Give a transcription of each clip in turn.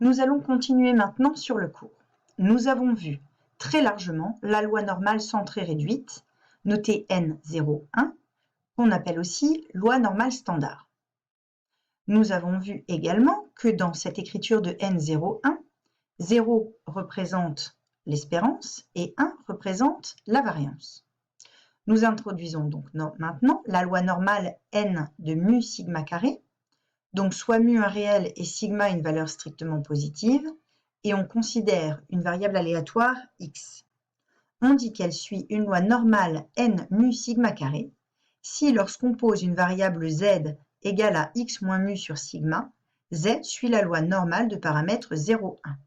Nous allons continuer maintenant sur le cours. Nous avons vu très largement la loi normale centrée réduite, notée N01, qu'on appelle aussi loi normale standard. Nous avons vu également que dans cette écriture de N01, 0 représente l'espérance et 1 représente la variance. Nous introduisons donc maintenant la loi normale N de mu sigma carré, donc soit mu un réel et sigma une valeur strictement positive, et on considère une variable aléatoire x. On dit qu'elle suit une loi normale N mu sigma carré si lorsqu'on pose une variable z égale à x moins mu sur sigma, z suit la loi normale de paramètre 0, 1.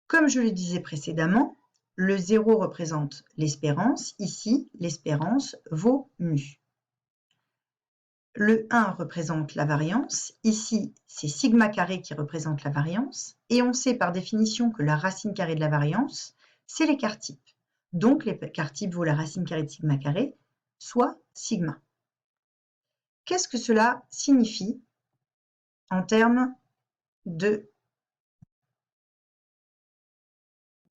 Comme je le disais précédemment, le 0 représente l'espérance. Ici, l'espérance vaut mu. Le 1 représente la variance. Ici, c'est sigma carré qui représente la variance. Et on sait par définition que la racine carrée de la variance, c'est l'écart type. Donc, l'écart type vaut la racine carrée de sigma carré, soit sigma. Qu'est-ce que cela signifie en termes de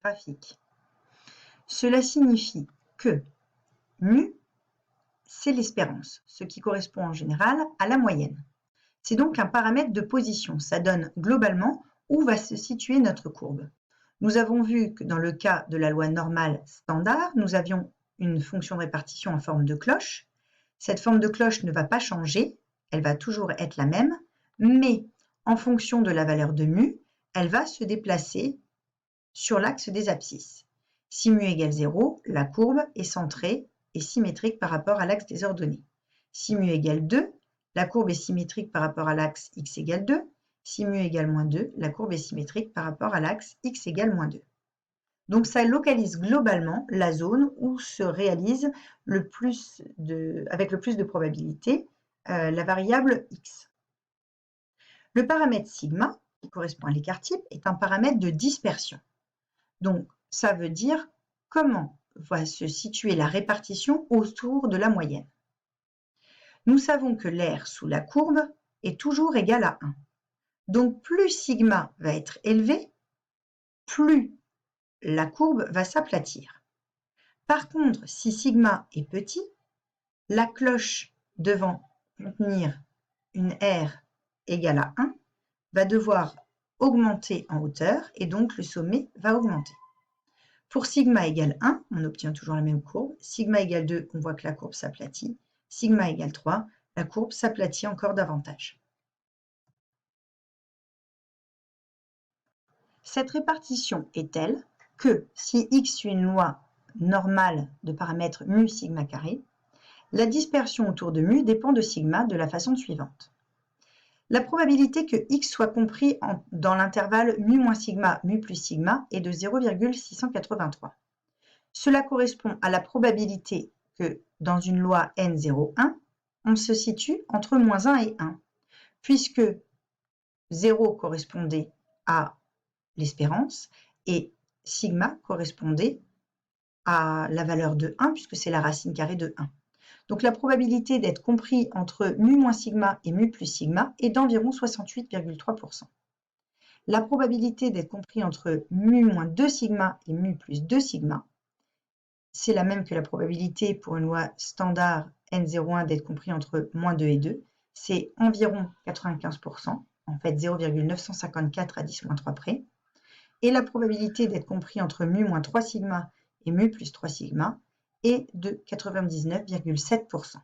graphique? Cela signifie que mu, c'est l'espérance, ce qui correspond en général à la moyenne. C'est donc un paramètre de position. Ça donne globalement où va se situer notre courbe. Nous avons vu que dans le cas de la loi normale standard, nous avions une fonction de répartition en forme de cloche. Cette forme de cloche ne va pas changer, elle va toujours être la même, mais en fonction de la valeur de mu, elle va se déplacer sur l'axe des abscisses. Si mu égale 0, la courbe est centrée et symétrique par rapport à l'axe des ordonnées. Si mu égale 2, la courbe est symétrique par rapport à l'axe x égale 2. Si mu égale moins 2, la courbe est symétrique par rapport à l'axe x égale moins 2. Donc ça localise globalement la zone où se réalise avec le plus de probabilité la variable x. Le paramètre sigma, qui correspond à l'écart type, est un paramètre de dispersion. Donc ça veut dire comment va se situer la répartition autour de la moyenne. Nous savons que l'aire sous la courbe est toujours égal à 1. Donc plus sigma va être élevé, plus la courbe va s'aplatir. Par contre, si sigma est petit, la cloche devant contenir une aire égale à 1 va devoir augmenter en hauteur et donc le sommet va augmenter. Pour sigma égale 1, on obtient toujours la même courbe. Sigma égale 2, on voit que la courbe s'aplatit. Sigma égale 3, la courbe s'aplatit encore davantage. Cette répartition est telle que si x suit une loi normale de paramètre mu sigma carré, la dispersion autour de mu dépend de sigma de la façon suivante. La probabilité que x soit compris dans l'intervalle mu moins sigma, mu plus sigma est de 0,683. Cela correspond à la probabilité que dans une loi N01, on se situe entre moins 1 et 1, puisque 0 correspondait à l'espérance et sigma correspondait à la valeur de 1, puisque c'est la racine carrée de 1. Donc la probabilité d'être compris entre mu moins sigma et mu plus sigma est d'environ 68,3%. La probabilité d'être compris entre mu moins 2 sigma et mu plus 2 sigma, c'est la même que la probabilité pour une loi standard N01 d'être compris entre moins 2 et 2, c'est environ 95%, en fait 0,954 à 10-3 près. Et la probabilité d'être compris entre mu moins 3 sigma et mu plus 3 sigma est de 99,7%.